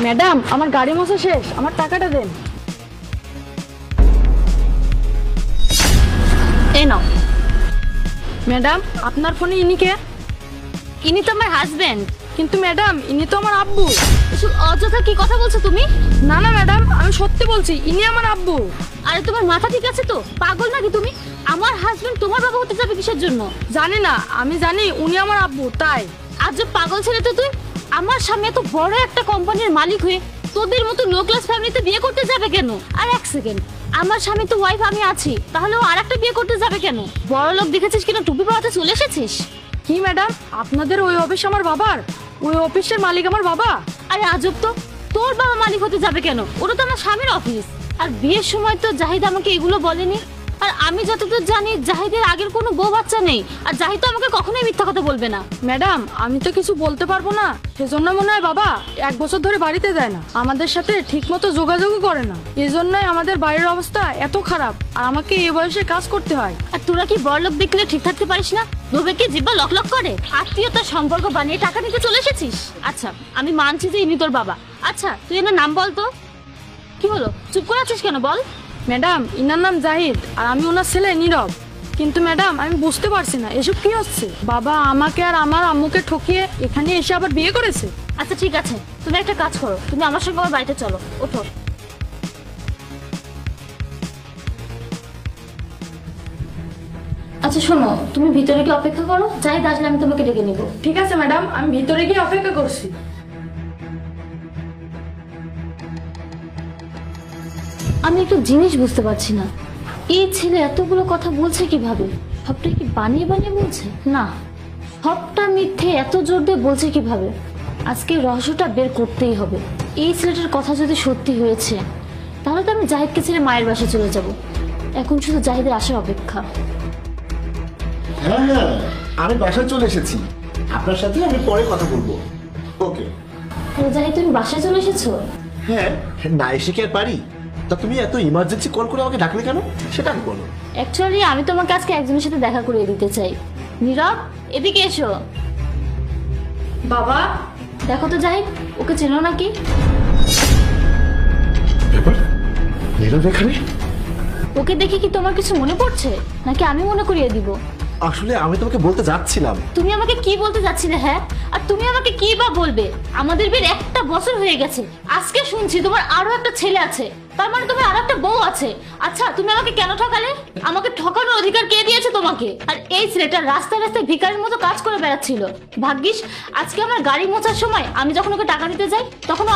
Madam, আমার গাড়ি মোছা শেষ, আমার টাকাটা দেন। এই নাও। ম্যাডাম, আপনার ফোনে ইনি কে? ইনি তো আমার হাজবেন্ড। কিন্তু ম্যাডাম, ইনি তো আমার আব্বু। এসব অযথা কি কথা বলছো তুমি? না না ম্যাডাম, আমি সত্যি বলছি, ইনি আমার আব্বু। আরে তোমার মাথা ঠিক আছে তো? পাগল নাকি তুমি? আমার হাজবেন্ড তোমার বাবা হতে যাবে কিসের জন্য? জানি না, আমি জানি উনি আমার আব্বু, তাই। আজব পাগল ছেলে তো তুই। আমার সামনে এত বড় একটা কোম্পানির মালিক হয়ে তোদের মতো লো ক্লাস ফ্যামিলিতে বিয়ে করতে যাবে কেন? আর এক সেকেন্ড, আমার স্বামী তো ওয়াইফ আমি আছি, তাহলে ও আরেকটা বিয়ে করতে যাবে কেন? বড় লোক দেখেছিস কিনা টুপি পরাতে চলে এসেছিস? কি ম্যাডাম, আপনাদের ওই অফিস আমার বাবার? ওই অফিসের মালিক আমার বাবা? আরে আজব তো, তোর বাবা মালিক হতে যাবে কেন? ওটা তো আমার স্বামীর অফিস। আর বিয়ের সময় তো জাহিদ আমাকে এগুলো বলেনি। আর আমি যতদূর জানি জাহিদের আগের কোনো বউ বাচ্চা নেই। আর জাহিদ তো আমাকে কখনোই মিথ্যা কথা বলবে না। ম্যাডাম, আমি তো কিছু বলতে পারবো না, সেজন্য মনে হয় বাবা 1 বছর ধরে বাড়িতে যায় না, আমাদের সাথে ঠিক মতো যোগাযোগও করে না। এই জন্যই আমাদের বাইরের অবস্থা এত খারাপ, আর আমাকে এই বয়সে কাজ করতে হয়। আর তোরা কি বড়লোক দেখলে ঠিক থাকতে পারিস না? লোভে কি জিব্বা লক লক করে? আত্মীয়তার সম্পর্ক বানিয়ে টাকা নিতে চলে এসেছিস? আচ্ছা, আমি মানছি যে ইনি তোর বাবা। আচ্ছা, তুই এনার নাম বল তো। কি হলো, চুপ করে আছিস কেন বল? ম্যাডাম, ইনার নাম জাহিদ, আর আমি ওনার ছেলে নীরব। কিন্তু ম্যাডাম, আমি বুঝতে পারছি না এসব কি হচ্ছে। বাবা আমাকে আর আমার আম্মুকে ঠকিয়ে এখানে এসে আবার বিয়ে করেছে। আচ্ছা ঠিক আছে, তুমি একটা কাজ করো, তুমি আমার সঙ্গে আমার বাড়িতে চলো, ওঠো। আচ্ছা শোনো, তুমি ভিতরে গিয়ে অপেক্ষা করো, জাহিদ আসলে আমি তোমাকে ডেকে নিবো। ঠিক আছে ম্যাডাম, আমি ভিতরে গিয়ে অপেক্ষা করছি। আমি একটু জিনিস বুঝতে পারছি না, এই ছেলে এতগুলো কথা বলছে কিভাবে? সবটা কি বানিয়ে বানিয়ে বলছে? না, সবটা মিথ্যে এত জোর দিয়ে বলছে কিভাবে? আজকে রহস্যটা বের করতেই হবে। এই ছেলেটার কথা যদি সত্যি হয়েছে, তাহলে তো আমি জাহিদকে ছেড়ে মায়ের বাসায় চলে যাব। এখন শুধু জাহিদের আসার অপেক্ষা। হ্যাঁ হ্যাঁ, আমি বাসায় চলে এসেছি, আপনার সাথে আমি পরে কথা বলবো। ওকে। জাহিদ, তুমি বাসায় চলে এসেছো? হ্যাঁ, না এসে কি আর পারি? তা তুমি এত ইমার্জেন্সি কল করে আমাকে ডাকলে কেন, সেটা আমি বলো। অ্যাকচুয়ালি আমি তোমাকে আজকে একজনের সাথে দেখা করিয়ে দিতে চাই। নীরব, এদিকে এসো। বাবা, দেখো তো জাহিদ, ওকে চেনো নাকি? ব্যাপার, নীরব এখানে? ওকে দেখে কি তোমার কিছু মনে পড়ছে, নাকি আমি মনে করিয়ে দিব? আসলে আমি তোমাকে বলতে যাচ্ছিলাম। তুমি আমাকে কি বলতে যাচ্ছিলে? হ্যাঁ, আর তুমি আমাকে কি বা বলবে? আমাদের বিয়ের 1 বছর হয়ে গেছে, আজকে শুনছি তোমার আরো একটা ছেলে আছে, তার মানে তোমার আরো একটা বউ আছে। আচ্ছা, তুমি আমাকে কেন ঠকালে? আমাকে ঠকানোর অধিকার কে দিয়েছে তোমাকে? আর এই ছেলেটা রাস্তায় রাস্তায় ভিখারির মতো কাজ করে বেড়াচ্ছিল। ভাগ্যিস আজকে আমার গাড়ি মোছার সময় আমি যখন ওকে টাকা দিতে যাই, তখন